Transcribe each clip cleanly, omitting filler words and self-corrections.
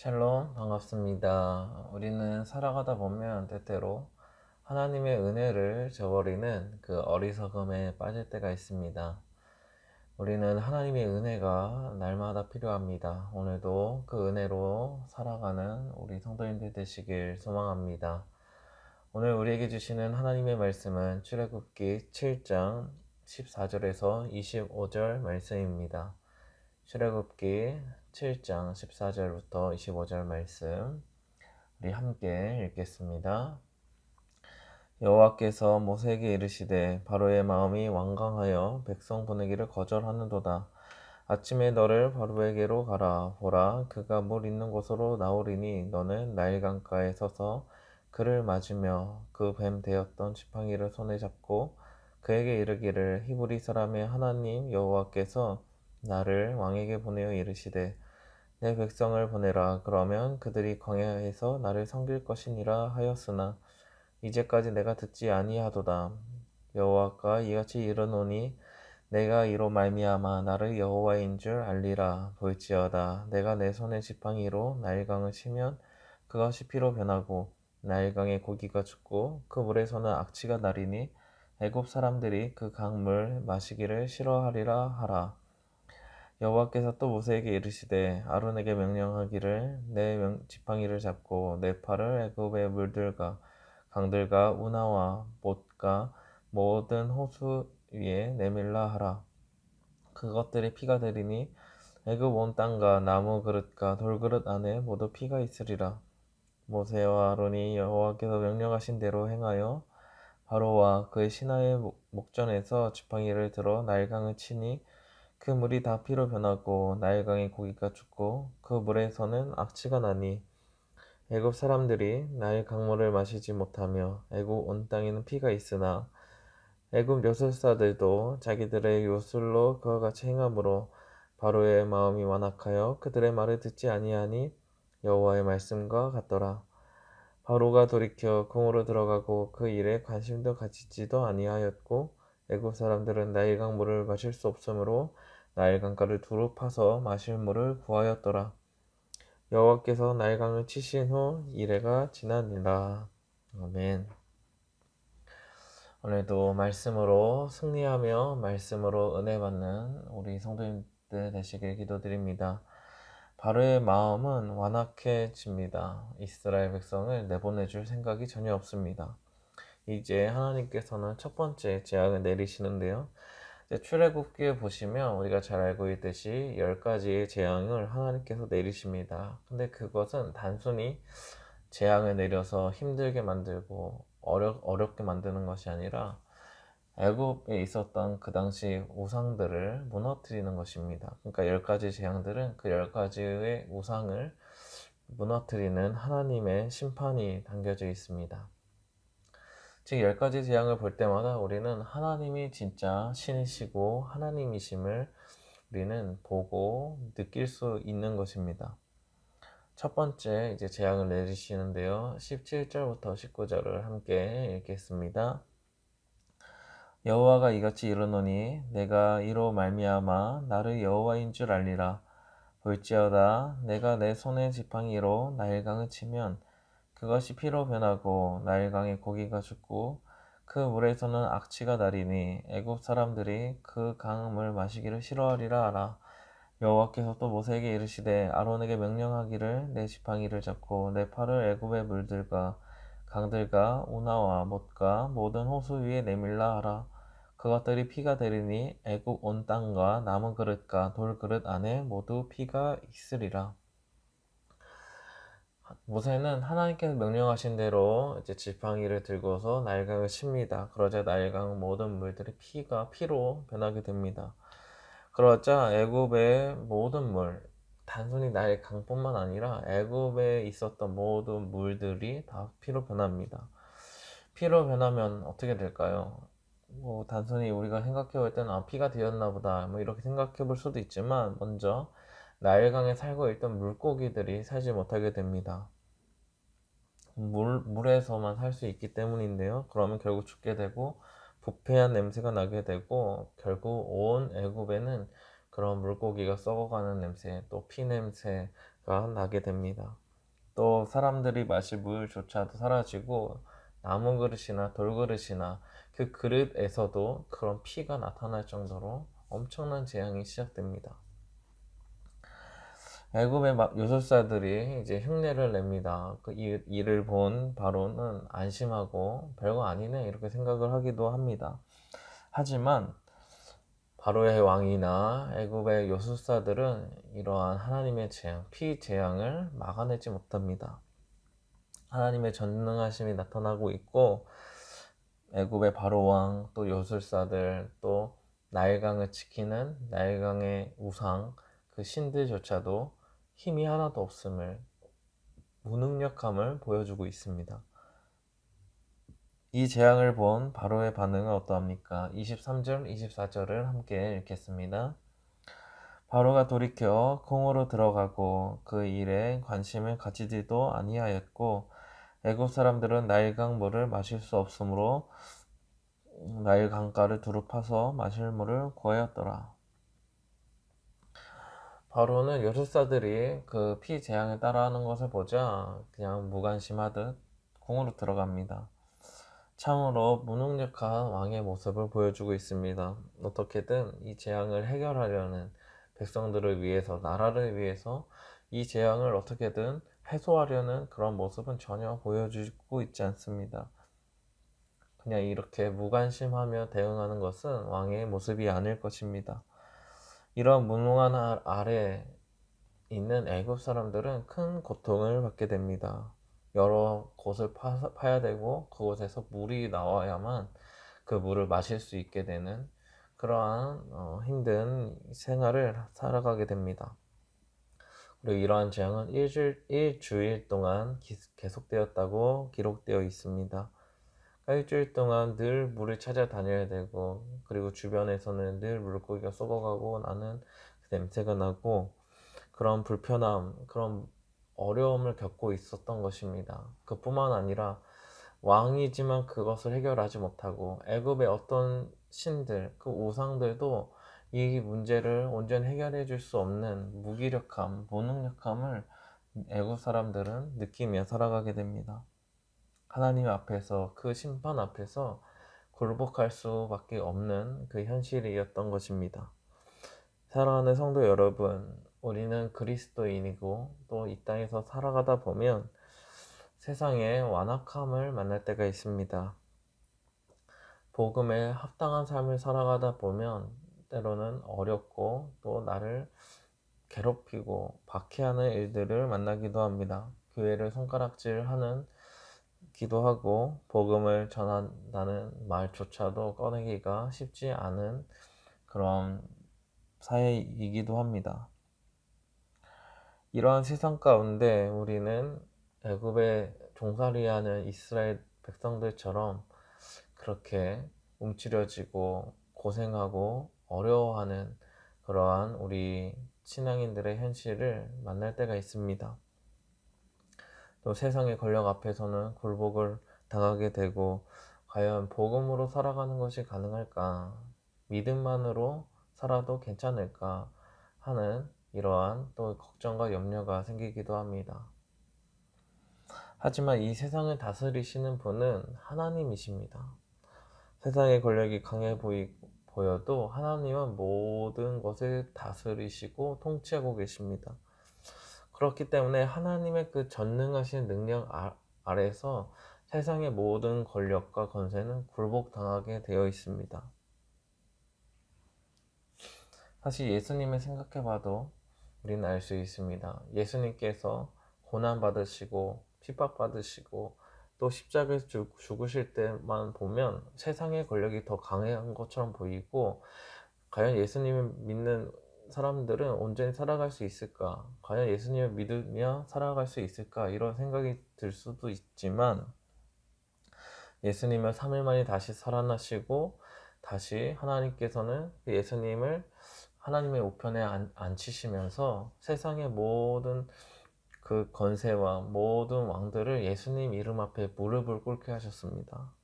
샬롬, 반갑습니다. 우리는 살아가다 보면 때때로 하나님의 은혜를 저버리는 그 어리석음에 빠질 때가 있습니다. 우리는 하나님의 은혜가 날마다 필요합니다. 오늘도 그 은혜로 살아가는 우리 성도님들 되시길 소망합니다. 오늘 우리에게 주시는 하나님의 말씀은 출애굽기 7장 14절에서 25절 말씀입니다. 출애굽기 7장 14절부터 25절 말씀 우리 함께 읽겠습니다. 여호와께서 모세에게 이르시되 바로의 마음이 완강하여 백성 보내기를 거절하는도다. 아침에 너를 바로에게로 가라. 보라, 그가 물 있는 곳으로 나오리니 너는 나일 강가에 서서 그를 맞으며 그 뱀 되었던 지팡이를 손에 잡고 그에게 이르기를 히브리 사람의 하나님 여호와께서 나를 왕에게 보내어 이르시되 내 백성을 보내라. 그러면 그들이 광야에서 나를 섬길 것이니라 하였으나 이제까지 내가 듣지 아니하도다. 여호와가 이같이 이르노니 내가 이로 말미암아 나를 여호와인 줄 알리라. 볼지어다 내가 내 손에 지팡이로 나일강을 치면 그것이 피로 변하고 나일강의 고기가 죽고 그 물에서는 악취가 나리니 애굽 사람들이 그 강물 마시기를 싫어하리라 하라. 여호와께서 또 모세에게 이르시되 아론에게 명령하기를 내 지팡이를 잡고 내 팔을 애굽의 물들과 강들과 운하와 못과 모든 호수 위에 내밀라 하라. 그것들이 피가 되리니 애굽 온 땅과 나무 그릇과 돌그릇 안에 모두 피가 있으리라. 모세와 아론이 여호와께서 명령하신 대로 행하여 바로와 그의 신하의 목전에서 지팡이를 들어 나일강을 치니 그 물이 다 피로 변하고 나일강의 고기가 죽고 그 물에서는 악취가 나니 애굽 사람들이 나일 강물을 마시지 못하며 애굽 온 땅에는 피가 있으나 애굽 요술사들도 자기들의 요술로 그와 같이 행함으로 바로의 마음이 완악하여 그들의 말을 듣지 아니하니 여호와의 말씀과 같더라. 바로가 돌이켜 궁으로 들어가고 그 일에 관심도 가지지도 아니하였고 애굽 사람들은 나일강 물을 마실 수 없으므로 나일강가를 두루 파서 마실 물을 구하였더라. 여호와께서 나일강을 치신 후 이레가 지나니라. 아멘. 오늘도 말씀으로 승리하며 말씀으로 은혜 받는 우리 성도님들 되시길 기도드립니다. 바로의 마음은 완악해집니다. 이스라엘 백성을 내보내줄 생각이 전혀 없습니다. 이제 하나님께서는 첫 번째 재앙을 내리시는데요. 출애굽기에 보시면 우리가 잘 알고 있듯이 10가지의 재앙을 하나님께서 내리십니다. 근데 그것은 단순히 재앙을 내려서 힘들게 만들고 어렵게 만드는 것이 아니라 애굽에 있었던 그 당시 우상들을 무너뜨리는 것입니다. 그러니까 10가지 재앙들은 그 10가지의 우상을 무너뜨리는 하나님의 심판이 담겨져 있습니다. 즉 10가지 재앙을 볼 때마다 우리는 하나님이 진짜 신이시고 하나님이심을 우리는 보고 느낄 수 있는 것입니다. 첫 번째 이제 재앙을 내리시는데요. 17절부터 19절을 함께 읽겠습니다. 여호와가 이같이 이르노니 내가 이로 말미암아 나를 여호와인 줄 알리라. 볼지어다 내가 내 손의 지팡이로 나일강을 치면 그것이 피로 변하고 나일강의 고기가 죽고 그 물에서는 악취가 나리니 애굽 사람들이 그 강물 마시기를 싫어하리라 하라. 여호와께서 또 모세에게 이르시되 아론에게 명령하기를 내 지팡이를 잡고 내 팔을 애굽의 물들과 강들과 운하와 못과 모든 호수 위에 내밀라 하라. 그것들이 피가 되리니 애굽 온 땅과 나무 그릇과 돌 그릇 안에 모두 피가 있으리라. 모세는 하나님께서 명령하신 대로 이제 지팡이를 들고서 나일강을 칩니다. 그러자 나일강 모든 물들이 피로 변하게 됩니다. 그러자 애굽의 모든 물, 단순히 나일강뿐만 아니라 애굽에 있었던 모든 물들이 다 피로 변합니다. 피로 변하면 어떻게 될까요? 단순히 우리가 생각해 볼 때는 피가 되었나 보다 이렇게 생각해 볼 수도 있지만 먼저 나일강에 살고 있던 물고기들이 살지 못하게 됩니다. 물에서만 살 수 있기 때문인데요. 그러면 결국 죽게 되고 부패한 냄새가 나게 되고 결국 온 애굽에는 그런 물고기가 썩어가는 냄새, 또 피 냄새가 나게 됩니다. 또 사람들이 마실 물조차도 사라지고 나무 그릇이나 돌 그릇이나 그 그릇에서도 그런 피가 나타날 정도로 엄청난 재앙이 시작됩니다. 애굽의 요술사들이 이제 흉내를 냅니다. 그 일을 본 바로는 안심하고 별거 아니네 이렇게 생각을 하기도 합니다. 하지만 바로의 왕이나 애굽의 요술사들은 이러한 하나님의 재앙, 피 재앙을 막아내지 못합니다. 하나님의 전능하심이 나타나고 있고 애굽의 바로 왕, 또 요술사들, 또 나일강을 지키는 나일강의 우상, 그 신들조차도 힘이 하나도 없음을, 무능력함을 보여주고 있습니다. 이 재앙을 본 바로의 반응은 어떠합니까? 23절, 24절을 함께 읽겠습니다. 바로가 돌이켜 궁으로 들어가고 그 일에 관심을 가지지도 아니하였고 애굽 사람들은 나일강 물을 마실 수 없으므로 나일 강가를 두루 파서 마실 물을 구하였더라. 바로는 요술사들이 그 피 재앙을 따라하는 것을 보자 그냥 무관심하듯 궁으로 들어갑니다. 참으로 무능력한 왕의 모습을 보여주고 있습니다. 어떻게든 이 재앙을 해결하려는 백성들을 위해서, 나라를 위해서 이 재앙을 어떻게든 해소하려는 그런 모습은 전혀 보여주고 있지 않습니다. 그냥 이렇게 무관심하며 대응하는 것은 왕의 모습이 아닐 것입니다. 이런 무능한 아래 있는 애굽 사람들은 큰 고통을 받게 됩니다. 여러 곳을 파야 되고 그곳에서 물이 나와야만 그 물을 마실 수 있게 되는 그러한 힘든 생활을 살아가게 됩니다. 그리고 이러한 재앙은 일주일 동안 계속되었다고 기록되어 있습니다. 일주일 동안 늘 물을 찾아다녀야 되고 그리고 주변에서는 늘 물고기가 썩어가고 나는 그 냄새가 나고 그런 불편함, 그런 어려움을 겪고 있었던 것입니다. 그뿐만 아니라 왕이지만 그것을 해결하지 못하고 애굽의 어떤 신들, 그 우상들도 이 문제를 온전히 해결해 줄 수 없는 무기력함, 무능력함을 애굽 사람들은 느끼며 살아가게 됩니다. 하나님 앞에서, 그 심판 앞에서 굴복할 수밖에 없는 그 현실이었던 것입니다. 사랑하는 성도 여러분, 우리는 그리스도인이고 또 이 땅에서 살아가다 보면 세상에 완악함을 만날 때가 있습니다. 복음에 합당한 삶을 살아가다 보면 때로는 어렵고 또 나를 괴롭히고 박해하는 일들을 만나기도 합니다. 교회를 손가락질하는 기도하고 복음을 전한다는 말조차도 꺼내기가 쉽지 않은 그런 사회이기도 합니다. 이러한 세상 가운데 우리는 애굽에 종살이하는 이스라엘 백성들처럼 그렇게 움츠려지고 고생하고 어려워하는 그러한 우리 신앙인들의 현실을 만날 때가 있습니다. 또 세상의 권력 앞에서는 굴복을 당하게 되고 과연 복음으로 살아가는 것이 가능할까? 믿음만으로 살아도 괜찮을까? 하는 이러한 또 걱정과 염려가 생기기도 합니다. 하지만 이 세상을 다스리시는 분은 하나님이십니다. 세상의 권력이 강해 보여도 하나님은 모든 것을 다스리시고 통치하고 계십니다. 그렇기 때문에 하나님의 그 전능하신 능력 아래서 세상의 모든 권력과 권세는 굴복당하게 되어 있습니다. 사실 예수님을 생각해봐도 우리는 알 수 있습니다. 예수님께서 고난받으시고 핍박받으시고 또 십자가에서 죽으실 때만 보면 세상의 권력이 더 강한 것처럼 보이고 과연 예수님을 믿는 사람들은 온전히 살아갈 수 있을까? 과연 예수님을 믿으며 살아갈 수 있을까? 이런 생각이 들 수도 있지만 예수님은 3일 만에 다시 살아나시고 다시 하나님께서는 예수님을 하나님의 우편에 앉히시면서 세상의 모든 그 권세와 모든 왕들을 예수님 이름 앞에 무릎을 꿇게 하셨습니다.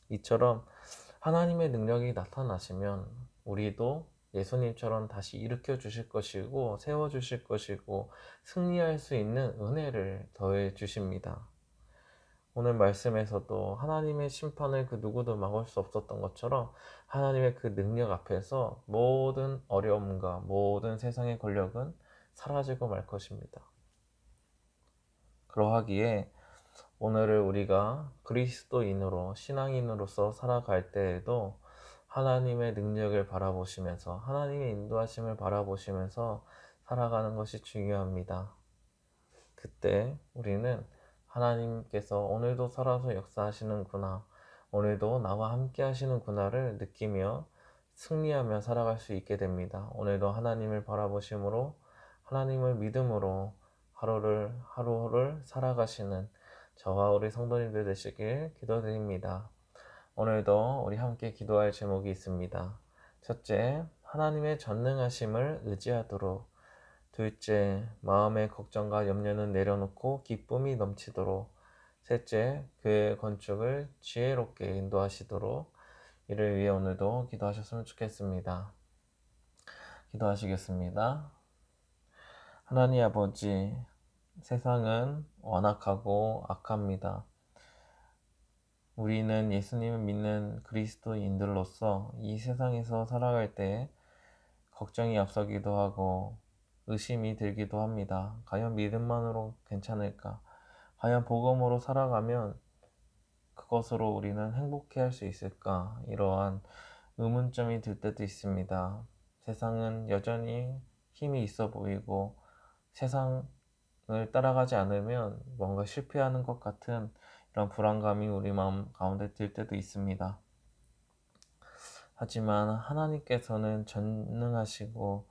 이처럼 하나님의 능력이 나타나시면 우리도 예수님처럼 다시 일으켜 주실 것이고 세워 주실 것이고 승리할 수 있는 은혜를 더해 주십니다. 오늘 말씀에서도 하나님의 심판을 그 누구도 막을 수 없었던 것처럼 하나님의 그 능력 앞에서 모든 어려움과 모든 세상의 권력은 사라지고 말 것입니다. 그러하기에 오늘을 우리가 그리스도인으로 신앙인으로서 살아갈 때에도 하나님의 능력을 바라보시면서 하나님의 인도하심을 바라보시면서 살아가는 것이 중요합니다. 그때 우리는 하나님께서 오늘도 살아서 역사하시는구나, 오늘도 나와 함께 하시는구나를 느끼며 승리하며 살아갈 수 있게 됩니다. 오늘도 하나님을 바라보심으로 하나님을 믿음으로 하루를 살아가시는 저와 우리 성도님들 되시길 기도드립니다. 오늘도 우리 함께 기도할 제목이 있습니다. 첫째, 하나님의 전능하심을 의지하도록. 둘째, 마음의 걱정과 염려는 내려놓고 기쁨이 넘치도록. 셋째, 교회의 건축을 지혜롭게 인도하시도록. 이를 위해 오늘도 기도하셨으면 좋겠습니다. 기도하시겠습니다. 하나님 아버지, 세상은 완악하고 악합니다. 우리는 예수님을 믿는 그리스도인들로서 이 세상에서 살아갈 때 걱정이 앞서기도 하고 의심이 들기도 합니다. 과연 믿음만으로 괜찮을까? 과연 복음으로 살아가면 그것으로 우리는 행복해 할 수 있을까? 이러한 의문점이 들 때도 있습니다. 세상은 여전히 힘이 있어 보이고 세상을 따라가지 않으면 뭔가 실패하는 것 같은 이런 불안감이 우리 마음 가운데 들 때도 있습니다. 하지만 하나님께서는 전능하시고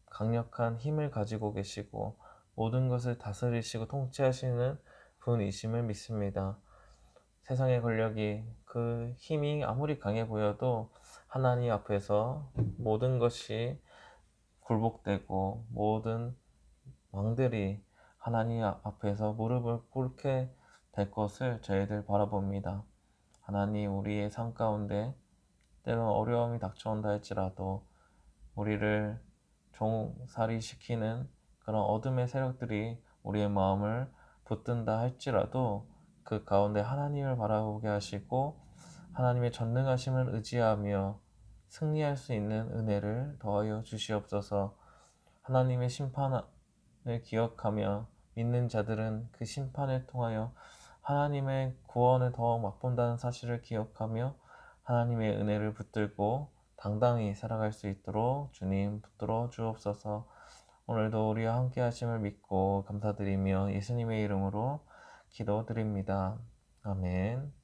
강력한 힘을 가지고 계시고 모든 것을 다스리시고 통치하시는 분이심을 믿습니다. 세상의 권력이 그 힘이 아무리 강해 보여도 하나님 앞에서 모든 것이 굴복되고 모든 왕들이 하나님 앞에서 무릎을 꿇게 될 것을 저희들 바라봅니다. 하나님, 우리의 삶 가운데 때론 어려움이 닥쳐온다 할지라도 우리를 종살이시키는 그런 어둠의 세력들이 우리의 마음을 붙든다 할지라도 그 가운데 하나님을 바라보게 하시고 하나님의 전능하심을 의지하며 승리할 수 있는 은혜를 더하여 주시옵소서. 하나님의 심판을 기억하며 믿는 자들은 그 심판을 통하여 하나님의 구원을 더욱 맛본다는 사실을 기억하며 하나님의 은혜를 붙들고 당당히 살아갈 수 있도록 주님 붙들어 주옵소서. 오늘도 우리와 함께 하심을 믿고 감사드리며 예수님의 이름으로 기도드립니다. 아멘.